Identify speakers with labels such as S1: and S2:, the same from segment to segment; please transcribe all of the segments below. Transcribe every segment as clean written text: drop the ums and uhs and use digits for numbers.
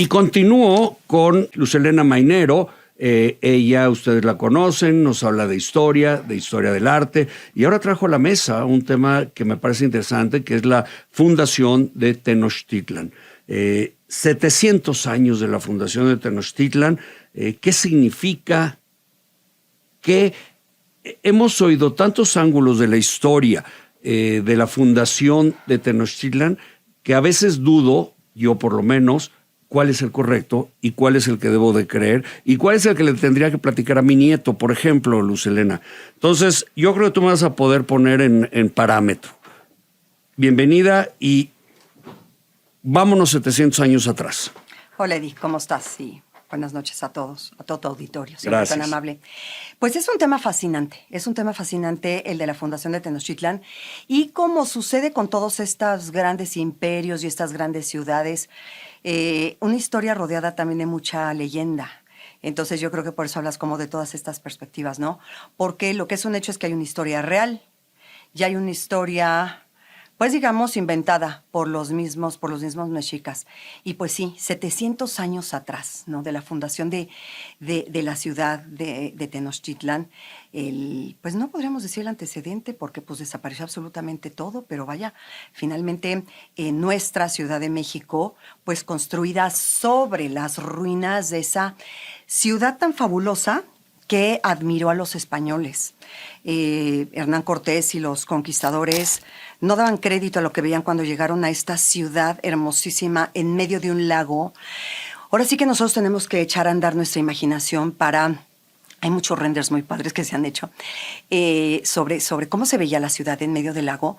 S1: Y continúo con Luz Helena Mainero. Ella, ustedes la conocen, nos habla de historia del arte, y ahora trajo a la mesa un tema que me parece interesante, que es la fundación de Tenochtitlan. 700 años de la fundación de Tenochtitlan. ¿Qué significa? Que hemos oído tantos ángulos de la historia de la fundación de Tenochtitlan que a veces dudo, yo por lo menos, cuál es el correcto y cuál es el que debo de creer y cuál es el que le tendría que platicar a mi nieto, por ejemplo, Luz Helena. Entonces, yo creo que tú me vas a poder poner en parámetro. Bienvenida y vámonos 700 años atrás.
S2: Hola, Edith, ¿cómo estás? Sí, buenas noches a todos, a todo tu auditorio. Siempre
S1: Gracias.
S2: tan amable. Pues es un tema fascinante el de la fundación de Tenochtitlan, y como sucede con todos estos grandes imperios y estas grandes ciudades, una historia rodeada también de mucha leyenda. Entonces yo creo que por eso hablas como de todas estas perspectivas, ¿no? Porque lo que es un hecho es que hay una historia real y hay una historia, pues digamos, inventada por los mismos mexicas. Y pues sí, 700 años atrás, ¿no? De la fundación de la ciudad de Tenochtitlan, pues no podríamos decir el antecedente porque pues desapareció absolutamente todo, pero vaya, finalmente nuestra Ciudad de México, pues construida sobre las ruinas de esa ciudad tan fabulosa que admiró a los españoles. Hernán Cortés y los conquistadores no daban crédito a lo que veían cuando llegaron a esta ciudad hermosísima en medio de un lago. Ahora sí que nosotros tenemos que echar a andar nuestra imaginación para... Hay muchos renders muy padres que se han hecho sobre cómo se veía la ciudad en medio del lago.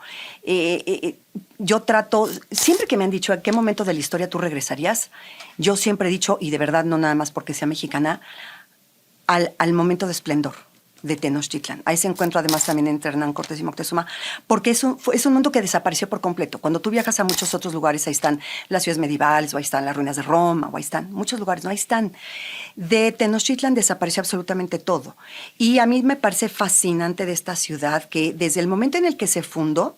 S2: Yo trato, siempre que me han dicho a qué momento de la historia tú regresarías, yo siempre he dicho, y de verdad no nada más porque sea mexicana, al momento de esplendor de Tenochtitlan. Ahí se encuentra además también entre Hernán Cortés y Moctezuma, porque es un mundo que desapareció por completo. Cuando tú viajas a muchos otros lugares, ahí están las ciudades medievales, o ahí están las ruinas de Roma, o ahí están muchos lugares, no, ahí están. De Tenochtitlan desapareció absolutamente todo. Y a mí me parece fascinante de esta ciudad que desde el momento en el que se fundó,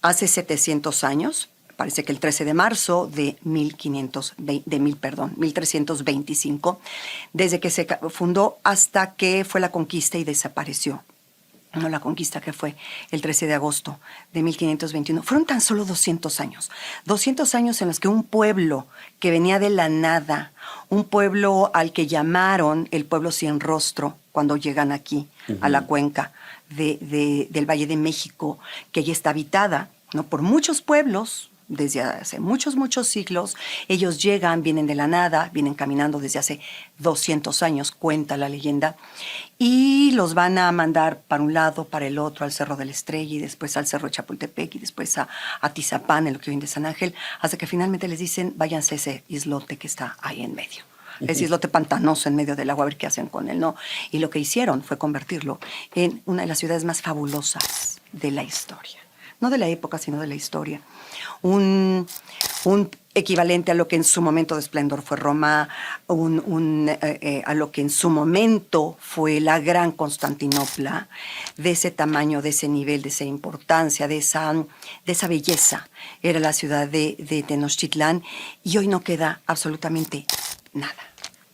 S2: hace 700 años, parece que el 13 de marzo de 1325, desde que se fundó hasta que fue la conquista y desapareció. No, la conquista que fue el 13 de agosto de 1521. Fueron tan solo 200 años. 200 años en los que un pueblo que venía de la nada, un pueblo al que llamaron el pueblo sin rostro cuando llegan aquí a la cuenca del Valle de México, que ya está habitada, ¿no?, por muchos pueblos. Desde hace muchos siglos, ellos llegan, vienen de la nada, vienen caminando desde hace 200 años, cuenta la leyenda, y los van a mandar para un lado, para el otro, al Cerro de la Estrella, y después al Cerro de Chapultepec, y después a Tizapán, en lo que hoy en San Ángel, hasta que finalmente les dicen, váyanse a ese islote que está ahí en medio. Ese islote pantanoso en medio del agua, a ver qué hacen con él, ¿no? Y lo que hicieron fue convertirlo en una de las ciudades más fabulosas de la historia. No de la época, sino de la historia. Un equivalente a lo que en su momento de esplendor fue Roma, a lo que en su momento fue la gran Constantinopla, de ese tamaño, de ese nivel, de esa importancia, de esa belleza. Era la ciudad de Tenochtitlan, y hoy no queda absolutamente nada.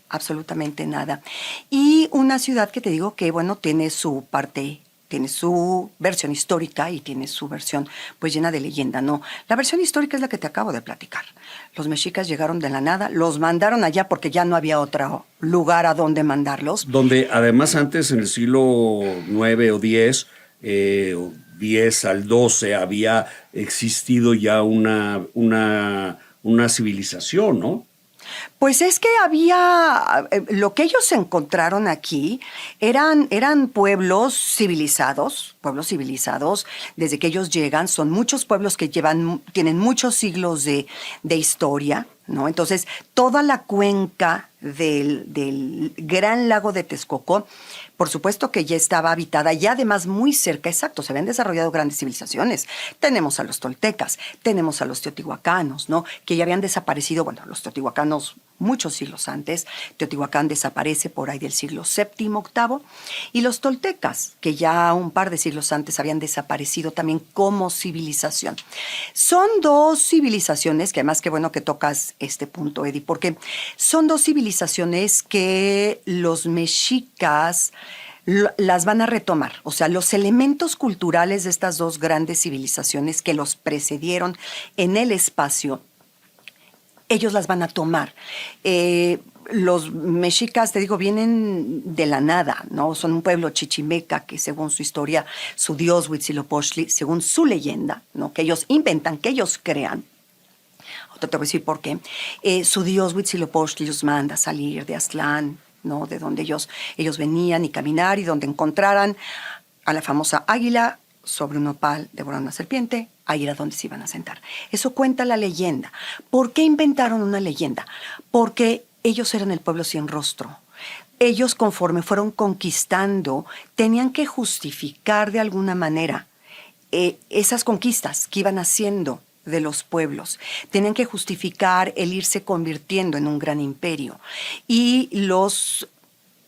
S2: Absolutamente nada. Y una ciudad que te digo que, bueno, tiene su parte, tiene su versión histórica y tiene su versión pues llena de leyenda, ¿no? La versión histórica es la que te acabo de platicar. Los mexicas llegaron de la nada, los mandaron allá porque ya no había otro lugar a donde mandarlos.
S1: Donde además antes, en el siglo IX o X, o X al XII, había existido ya una civilización, ¿no?
S2: Pues es que había, lo que ellos encontraron aquí eran pueblos civilizados, desde que ellos llegan, son muchos pueblos que tienen muchos siglos de historia, ¿no? Entonces, toda la cuenca del gran lago de Texcoco, Por supuesto que ya estaba habitada y además muy cerca, exacto, se habían desarrollado grandes civilizaciones. Tenemos a los toltecas, tenemos a los teotihuacanos, ¿no? Que ya habían desaparecido, bueno, los teotihuacanos muchos siglos antes. Teotihuacán desaparece por ahí del siglo VII, VIII, y los toltecas, que ya un par de siglos antes habían desaparecido también como civilización. Son dos civilizaciones, que además qué bueno que tocas este punto, Eddie, porque son dos civilizaciones que los mexicas las van a retomar. O sea, los elementos culturales de estas dos grandes civilizaciones que los precedieron en el espacio, ellos las van a tomar. Los mexicas, te digo, vienen de la nada, ¿no? Son un pueblo chichimeca que, según su historia, su dios Huitzilopochtli, según su leyenda, ¿no? Que ellos inventan, que ellos crean. Ahora te voy a decir por qué. Su dios Huitzilopochtli los manda a salir de Aztlán, ¿no? De donde ellos venían y caminar, y donde encontraran a la famosa águila sobre un nopal devorando una serpiente, ahí era donde se iban a sentar. Eso cuenta la leyenda. ¿Por qué inventaron una leyenda? Porque ellos eran el pueblo sin rostro. Ellos, conforme fueron conquistando, tenían que justificar de alguna manera esas conquistas que iban haciendo de los pueblos. Tenían que justificar el irse convirtiendo en un gran imperio. Y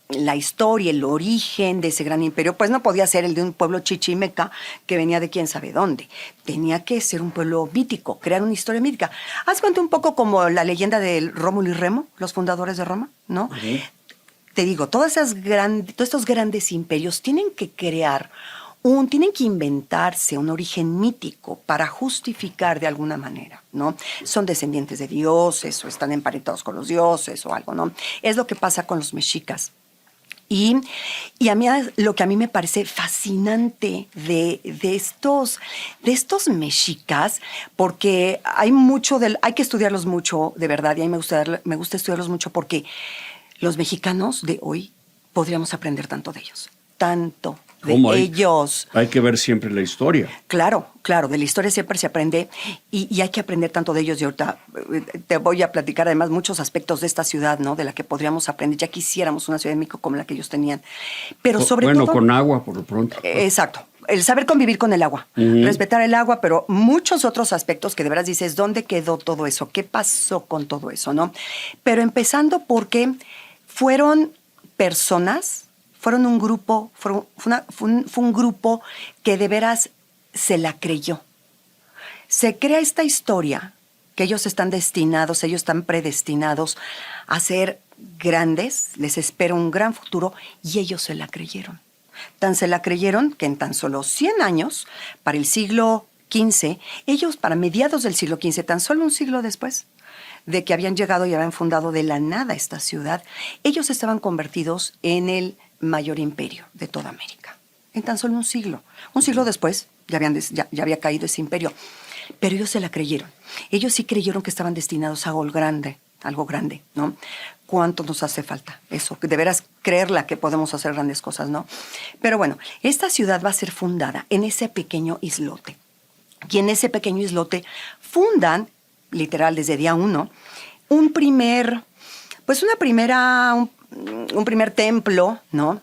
S2: la historia, el origen de ese gran imperio, pues no podía ser el de un pueblo chichimeca que venía de quién sabe dónde. Tenía que ser un pueblo mítico, crear una historia mítica. Haz cuenta un poco como la leyenda de Rómulo y Remo, los fundadores de Roma, ¿no? Uh-huh. Te digo, todos estos grandes imperios tienen que tienen que inventarse un origen mítico para justificar de alguna manera, ¿no? Son descendientes de dioses o están emparentados con los dioses o algo, ¿no? Es lo que pasa con los mexicas. Y a mí, lo que a mí me parece fascinante de estos mexicas, porque hay que estudiarlos mucho, de verdad, y a mí me gusta estudiarlos mucho porque los mexicanos de hoy podríamos aprender tanto de ellos, tanto de ellos.
S1: Hay que ver siempre la historia.
S2: Claro, de la historia siempre se aprende y hay que aprender tanto de ellos. Y ahorita te voy a platicar además muchos aspectos de esta ciudad, ¿no? De la que podríamos aprender. Ya quisiéramos una Ciudad de México como la que ellos tenían. Pero sobre todo...
S1: Bueno, con agua, por lo pronto.
S2: Exacto. El saber convivir con el agua, respetar el agua, pero muchos otros aspectos que de veras dices, ¿dónde quedó todo eso? ¿Qué pasó con todo eso, no? Pero empezando porque fueron personas... Fueron un grupo, fue un grupo que de veras se la creyó. Se crea esta historia que ellos están predestinados a ser grandes, les espera un gran futuro, y ellos se la creyeron. Tan se la creyeron que en tan solo 100 años, para el siglo XV, ellos, para mediados del siglo XV, tan solo un siglo después de que habían llegado y habían fundado de la nada esta ciudad, ellos estaban convertidos en el mayor imperio de toda América. En tan solo un siglo. Un siglo después ya había caído ese imperio. Pero ellos se la creyeron. Ellos sí creyeron que estaban destinados a algo grande, ¿no? ¿Cuánto nos hace falta eso? De veras creerla que podemos hacer grandes cosas, ¿no? Pero bueno, esta ciudad va a ser fundada en ese pequeño islote. Y en ese pequeño islote fundan, literal desde día 1, un primer templo, ¿no?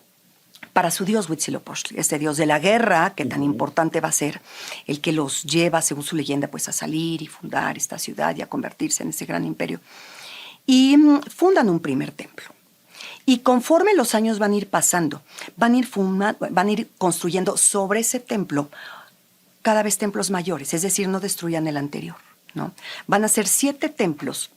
S2: Para su dios Huitzilopochtli, este dios de la guerra, que tan importante va a ser, el que los lleva, según su leyenda, pues a salir y fundar esta ciudad y a convertirse en ese gran imperio. Y fundan un primer templo. Y conforme los años van a ir pasando, van a ir construyendo sobre ese templo cada vez templos mayores, es decir, no destruyan el anterior, ¿no? Van a ser 7 templos,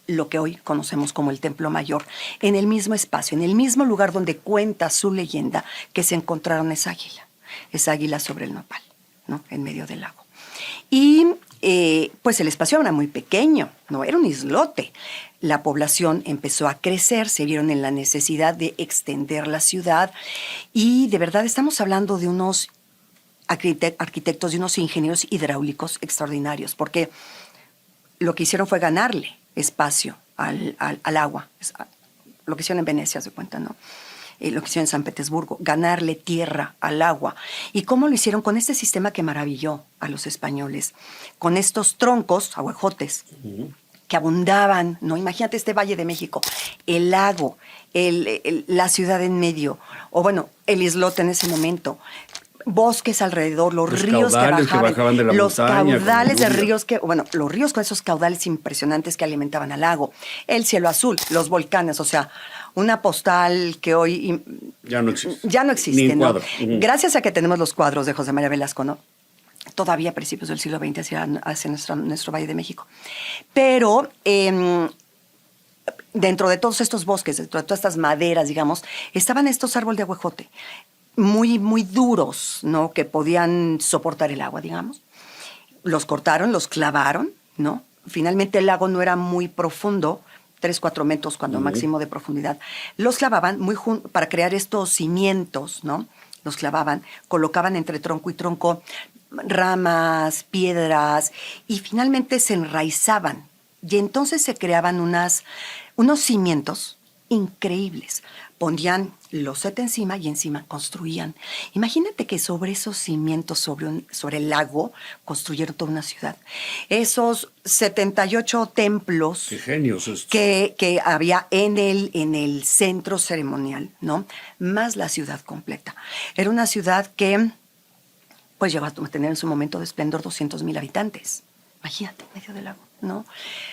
S2: lo que hoy conocemos como el Templo Mayor, en el mismo espacio, en el mismo lugar donde cuenta su leyenda que se encontraron esa águila sobre el nopal, ¿no? En medio del lago. Y pues el espacio era muy pequeño, no era un islote. La población empezó a crecer, se vieron en la necesidad de extender la ciudad y de verdad estamos hablando de unos arquitectos y unos ingenieros hidráulicos extraordinarios, porque lo que hicieron fue ganarle espacio al agua. Lo que hicieron en Venecia, se cuenta, ¿no? Lo que hicieron en San Petersburgo, ganarle tierra al agua. ¿Y cómo lo hicieron? Con este sistema que maravilló a los españoles, con estos troncos, aguajotes, que abundaban, ¿no? Imagínate este Valle de México, el lago, la ciudad en medio, o bueno, el islote en ese momento, bosques alrededor, los ríos
S1: que bajaban de la
S2: los
S1: montaña,
S2: caudales de
S1: lluvia.
S2: ríos los ríos con esos caudales impresionantes que alimentaban al lago, el cielo azul, los volcanes, o sea, una postal que hoy
S1: Ya no existe.
S2: Ya no existe,
S1: Ni en
S2: ¿no?
S1: cuadro.
S2: Gracias a que tenemos los cuadros de José María Velasco, ¿no? Todavía a principios del siglo XX hacia nuestro Valle de México. Pero dentro de todos estos bosques, dentro de todas estas maderas, digamos, estaban estos árboles de aguajote, muy, muy duros, ¿no? Que podían soportar el agua, digamos. Los cortaron, los clavaron, ¿no? Finalmente el lago no era muy profundo, 3, 4 metros cuando máximo de profundidad. Los clavaban para crear estos cimientos, ¿no? Los clavaban, colocaban entre tronco y tronco ramas, piedras, y finalmente se enraizaban. Y entonces se creaban unos cimientos increíbles. Ponían loseta encima y encima construían. Imagínate que sobre esos cimientos, sobre el lago, construyeron toda una ciudad. Esos 78 templos
S1: Qué genios estos.
S2: que había en el centro ceremonial, ¿no? Más la ciudad completa. Era una ciudad que pues llegó a tener en su momento de esplendor 200,000 habitantes. Imagínate, en medio del lago, ¿no?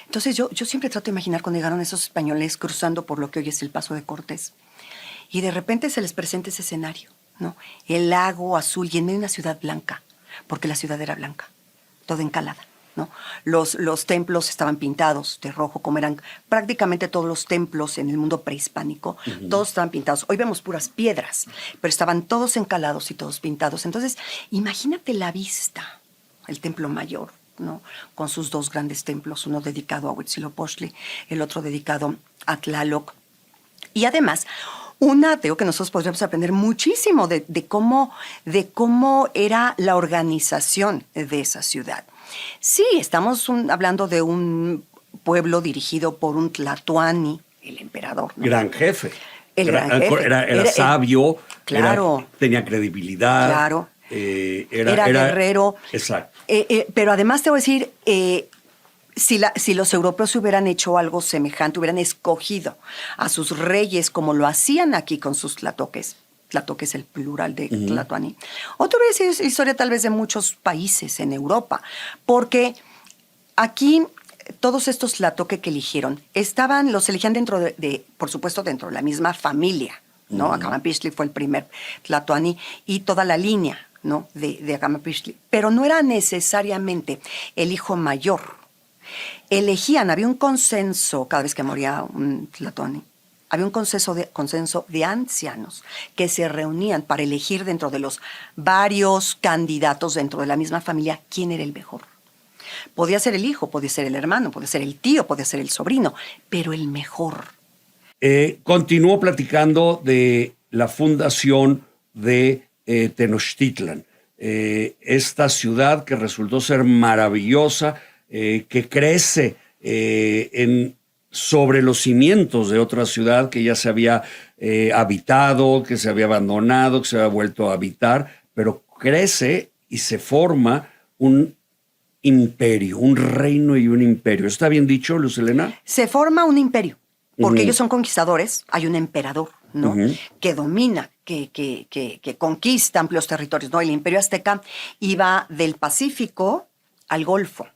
S2: Entonces yo siempre trato de imaginar cuando llegaron esos españoles cruzando por lo que hoy es el Paso de Cortés, y de repente se les presenta ese escenario, ¿no? El lago azul y en medio de una ciudad blanca, porque la ciudad era blanca, toda encalada, ¿no? Los templos estaban pintados de rojo, como eran prácticamente todos los templos en el mundo prehispánico, todos estaban pintados. Hoy vemos puras piedras, pero estaban todos encalados y todos pintados. Entonces, imagínate la vista, el Templo Mayor, ¿no? Con sus 2 grandes templos, uno dedicado a Huitzilopochtli, el otro dedicado a Tlaloc. Y además, digo que nosotros podríamos aprender muchísimo de cómo era la organización de esa ciudad. Sí, estamos hablando de un pueblo dirigido por un Tlatoani, el emperador, ¿no?
S1: Gran jefe.
S2: Gran jefe.
S1: Era sabio,
S2: claro,
S1: tenía credibilidad.
S2: Claro.
S1: Era
S2: guerrero.
S1: Exacto.
S2: Pero además te voy a decir, si los europeos hubieran hecho algo semejante, hubieran escogido a sus reyes como lo hacían aquí con sus tlatoques es el plural de Tlatoani, otra vez es historia tal vez de muchos países en Europa, porque aquí todos estos tlatoque que eligieron, los elegían dentro por supuesto, dentro de la misma familia, ¿no? Acamapixtli fue el primer Tlatoani y toda la línea, ¿no? de Acamapixtli, pero no era necesariamente el hijo mayor. Elegían, había un consenso cada vez que moría un Tlatoani. Había un consenso de ancianos que se reunían para elegir dentro de los varios candidatos dentro de la misma familia quién era el mejor. Podía ser el hijo, podía ser el hermano, podía ser el tío, podía ser el sobrino, pero el mejor.
S1: Continuó platicando de la fundación de Tenochtitlan, esta ciudad que resultó ser maravillosa, que crece sobre los cimientos de otra ciudad que ya se había habitado, que se había abandonado, que se había vuelto a habitar, pero crece y se forma un imperio, un reino y un imperio. ¿Está bien dicho, Luz Helena?
S2: Se forma un imperio, porque ellos son conquistadores, hay un emperador, ¿no? Que domina, que conquista amplios territorios, ¿no? El imperio azteca iba del Pacífico al Golfo,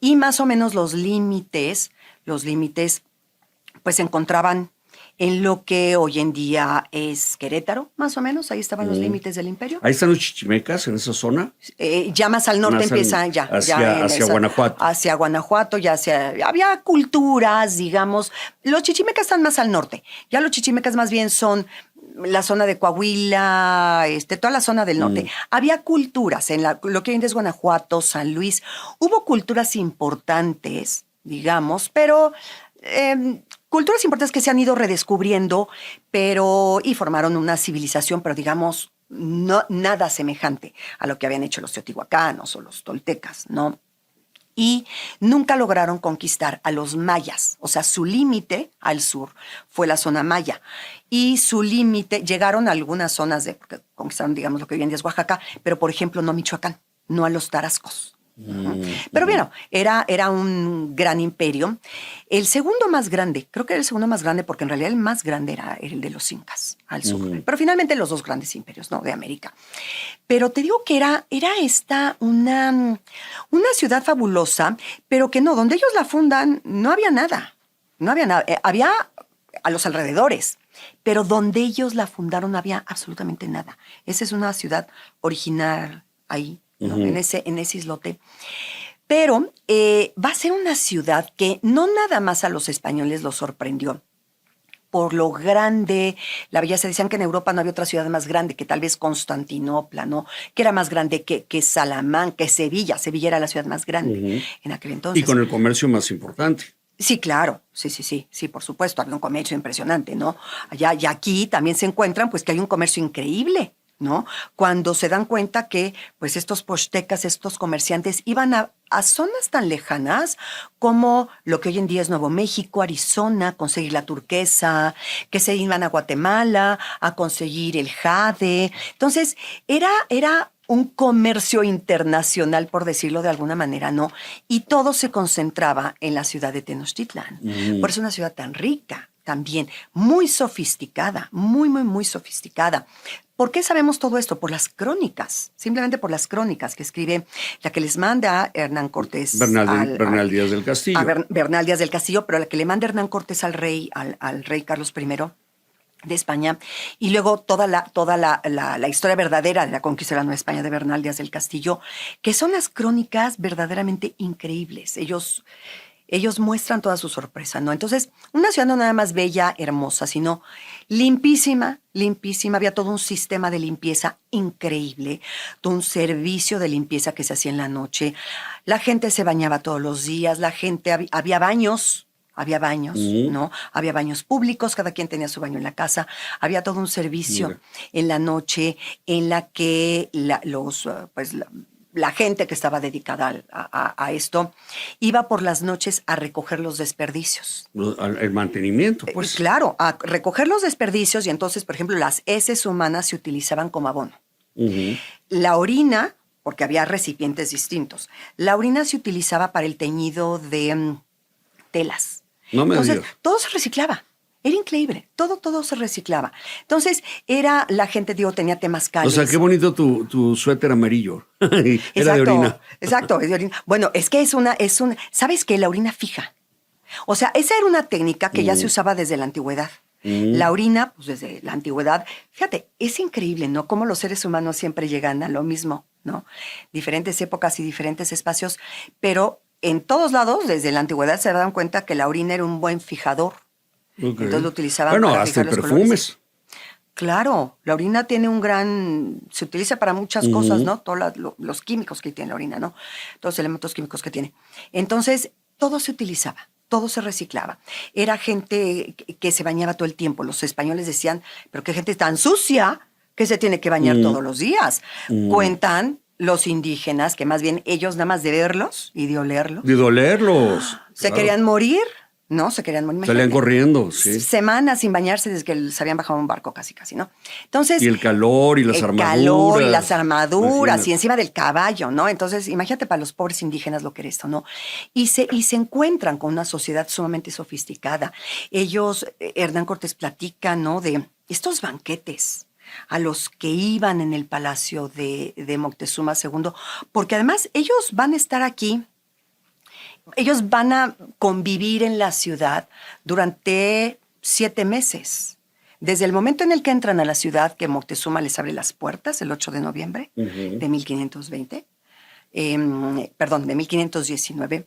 S2: y más o menos los límites pues se encontraban en lo que hoy en día es Querétaro, más o menos, ahí estaban los límites del imperio.
S1: Ahí están los chichimecas, en esa zona.
S2: Ya más al norte empiezan
S1: hacia Guanajuato.
S2: Hacia Guanajuato, había culturas, digamos. Los chichimecas están más al norte. Ya los chichimecas más bien son la zona de Coahuila, toda la zona del norte. Había culturas en lo que hoy en día es Guanajuato, San Luis. Hubo culturas importantes, digamos, pero culturas importantes que se han ido redescubriendo, y formaron una civilización, pero digamos, nada semejante a lo que habían hecho los teotihuacanos o los toltecas, ¿no? Y nunca lograron conquistar a los mayas, o sea, su límite al sur fue la zona maya, y su límite, llegaron a algunas zonas porque conquistaron, digamos, lo que hoy en día es Oaxaca, pero por ejemplo no Michoacán, no a los tarascos, Pero bueno, era un gran imperio. El segundo más grande, creo que era el segundo más grande porque en realidad el más grande era el de los incas al sur. Pero finalmente los dos grandes imperios, ¿no? De América. Pero te digo que era esta una ciudad fabulosa, pero que no, donde ellos la fundan no había nada. No había nada. Había a los alrededores, pero donde ellos la fundaron no había absolutamente nada. Esa es una ciudad original ahí, ¿no? En ese islote. Pero va a ser una ciudad que no nada más a los españoles los sorprendió por lo grande, la belleza. Decían que en Europa no había otra ciudad más grande que tal vez Constantinopla, ¿no? Que era más grande que Salamanca, que Sevilla. Sevilla era la ciudad más grande en aquel entonces.
S1: Y con el comercio más importante.
S2: Sí, claro, sí, por supuesto, había un comercio impresionante, ¿no? Allá y aquí también se encuentran, pues, que hay un comercio increíble, ¿no? Cuando se dan cuenta que, pues, estos pochtecas, estos comerciantes iban a zonas tan lejanas como lo que hoy en día es Nuevo México, Arizona, a conseguir la turquesa, que se iban a Guatemala a conseguir el jade. Entonces, era un comercio internacional, por decirlo de alguna manera, ¿no? Y todo se concentraba en la ciudad de Tenochtitlán. Por eso es una ciudad tan rica, también muy sofisticada, muy sofisticada. ¿Por qué sabemos todo esto? Por las crónicas, simplemente por las crónicas que escribe, la que les manda Hernán Cortés.
S1: Bernal Díaz del Castillo.
S2: Bernal Díaz del Castillo, pero la que le manda Hernán Cortés al rey Carlos I de España, y luego toda la historia verdadera de la conquista de la Nueva España de Bernal Díaz del Castillo, que son las crónicas verdaderamente increíbles. Ellos muestran toda su sorpresa, ¿no? Entonces, una ciudad no nada más bella, hermosa, sino limpísima. Había todo un sistema de limpieza increíble, todo un servicio de limpieza que se hacía en la noche. La gente se bañaba todos los días, había baños. ¿No? Había baños públicos, cada quien tenía su baño en la casa. Había todo un servicio en la noche en la que la gente que estaba dedicada a esto iba por las noches a recoger los desperdicios.
S1: El mantenimiento, pues.
S2: Claro, a recoger los desperdicios, y entonces, por ejemplo, las heces humanas se utilizaban como abono. La orina, porque había recipientes distintos, la orina se utilizaba para el teñido de telas.
S1: No me
S2: Entonces,
S1: digas.
S2: todo se reciclaba. Era increíble. Todo se reciclaba. Entonces, la gente, tenía temazcales.
S1: O sea, qué bonito tu suéter amarillo. Era de orina.
S2: Exacto, es de orina. Bueno, es que ¿sabes qué? La orina fija. O sea, esa era una técnica que ya se usaba desde la antigüedad. La orina, pues desde la antigüedad. Fíjate, es increíble, ¿no? Cómo los seres humanos siempre llegan a lo mismo, ¿no? Diferentes épocas y diferentes espacios, pero en todos lados, desde la antigüedad, se dan cuenta que la orina era un buen fijador.
S1: Okay.
S2: Entonces lo utilizaban para
S1: hasta
S2: fijar
S1: en
S2: los
S1: perfumes.
S2: colores. Claro, la orina tiene se utiliza para muchas cosas, ¿no? Todos los químicos que tiene la orina, ¿no? Todos los elementos químicos que tiene. Entonces, todo se utilizaba, todo se reciclaba. Era gente que se bañaba todo el tiempo. Los españoles decían, pero qué gente tan sucia que se tiene que bañar todos los días. Cuentan los indígenas que más bien ellos nada más de verlos y de olerlos.
S1: De dolerlos.
S2: Se querían morir. No, se querían morir.
S1: Salían corriendo, sí.
S2: Semanas sin bañarse desde que se habían bajado un barco, casi, ¿no? Entonces.
S1: Y el calor y las armaduras.
S2: El calor y las armaduras, imagínate. Y encima del caballo, ¿no? Entonces, imagínate para los pobres indígenas lo que era esto, ¿no? Y se encuentran con una sociedad sumamente sofisticada. Hernán Cortés platica, ¿no? De estos banquetes a los que iban en el palacio de Moctezuma II, porque además ellos van a estar aquí. Ellos van a convivir en la ciudad durante 7 meses. Desde el momento en el que entran a la ciudad, que Moctezuma les abre las puertas, el 8 de noviembre de 1520, de 1519,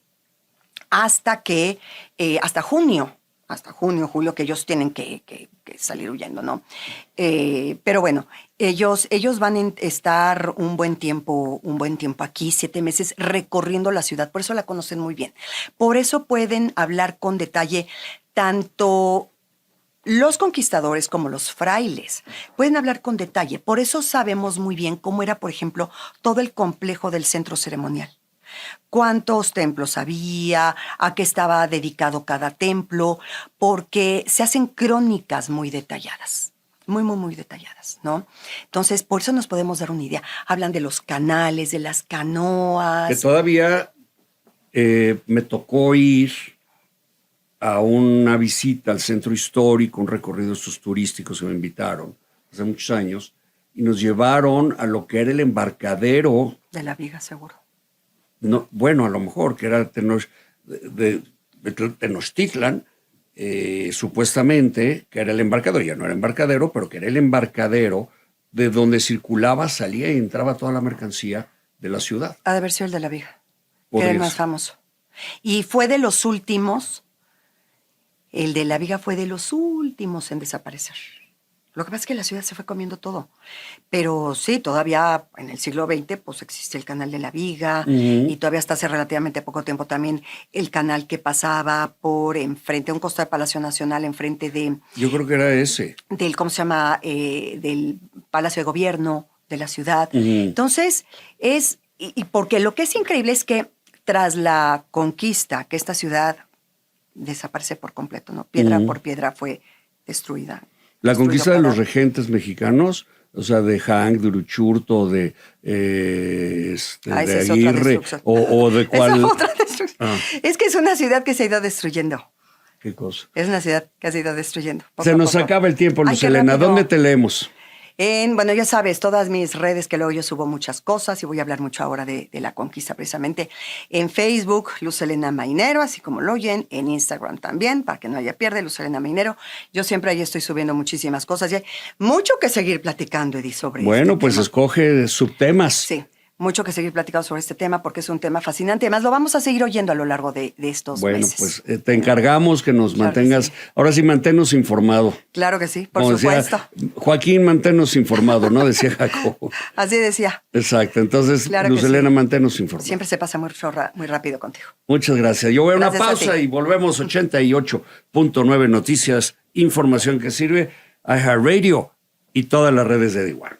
S2: hasta julio, que ellos tienen que salir huyendo, ¿no? Pero bueno, ellos van a estar un buen tiempo aquí, 7 meses, recorriendo la ciudad. Por eso la conocen muy bien. Por eso pueden hablar con detalle tanto los conquistadores como los frailes. Pueden hablar con detalle. Por eso sabemos muy bien cómo era, por ejemplo, todo el complejo del centro ceremonial. Cuántos templos había, a qué estaba dedicado cada templo, porque se hacen crónicas muy detalladas. muy, muy, muy detalladas, ¿no? Entonces, por eso nos podemos dar una idea. Hablan de los canales, de las canoas.
S1: Que todavía me tocó ir a una visita al centro histórico, un recorrido estos turísticos que me invitaron hace muchos años, y nos llevaron a lo que era el embarcadero.
S2: De la Viga, seguro.
S1: No, bueno, a lo mejor, que era de Tenochtitlan, supuestamente, que era el embarcadero, ya no era embarcadero, pero que era el embarcadero de donde circulaba, salía y entraba toda la mercancía de la ciudad.
S2: Ha de haber sido el de la Viga, que
S1: Podría
S2: era el más
S1: ser.
S2: famoso. Y fue de los últimos, el de la Viga fue de los últimos en desaparecer. Lo que pasa es que la ciudad se fue comiendo todo. Pero sí, todavía en el siglo XX pues existe el canal de la Viga y todavía hasta hace relativamente poco tiempo también el canal que pasaba por enfrente, a un costado de Palacio Nacional, enfrente
S1: Yo creo que era ese.
S2: del, ¿cómo se llama? Del Palacio de Gobierno de la ciudad. Entonces, y porque lo que es increíble es que tras la conquista, que esta ciudad desaparece por completo, ¿no? Piedra por piedra fue destruida.
S1: La conquista de
S2: Destruido
S1: los
S2: por-
S1: regentes mexicanos, o sea, de Hank, de Uruchurtu, de
S2: Ah, esa
S1: de
S2: es otra
S1: Aguirre,
S2: destrucción.
S1: o de cuál.
S2: Esa fue otra destrucción.
S1: Ah.
S2: Es que es una ciudad que se ha ido destruyendo.
S1: ¿Qué cosa?
S2: Es una ciudad que se ha ido destruyendo. poco
S1: Se
S2: a
S1: nos
S2: poco.
S1: acaba el tiempo,
S2: Ay,
S1: Luz
S2: qué
S1: Helena.
S2: rápido.
S1: ¿Dónde te leemos?
S2: Bueno, ya sabes, todas mis redes, que luego yo subo muchas cosas y voy a hablar mucho ahora de la conquista precisamente. En Facebook, Luz Helena Mainero, así como lo oyen. En Instagram también, para que no haya pierde, Luz Helena Mainero. Yo siempre ahí estoy subiendo muchísimas cosas y hay mucho que seguir platicando, Edith, sobre
S1: Bueno,
S2: este
S1: pues
S2: tema.
S1: escoge subtemas.
S2: Sí, mucho que seguir platicando sobre este tema porque es un tema fascinante. Además, lo vamos a seguir oyendo a lo largo de estos
S1: Bueno,
S2: meses.
S1: pues te encargamos que nos
S2: Claro que
S1: mantengas,
S2: sí.
S1: ahora sí, manténnos informado.
S2: Claro que sí, por
S1: Como decía
S2: supuesto.
S1: Joaquín, manténnos informado, ¿no? Decía Jacobo.
S2: Así decía.
S1: Exacto, entonces,
S2: Claro
S1: Luz
S2: que
S1: Helena,
S2: sí.
S1: manténnos informados.
S2: Siempre se pasa muy rápido contigo.
S1: Muchas gracias. Yo voy a una
S2: Gracias a
S1: pausa
S2: ti.
S1: y volvemos. 88.9 Noticias, información que sirve, iHeartRadio y todas las redes de Iguana.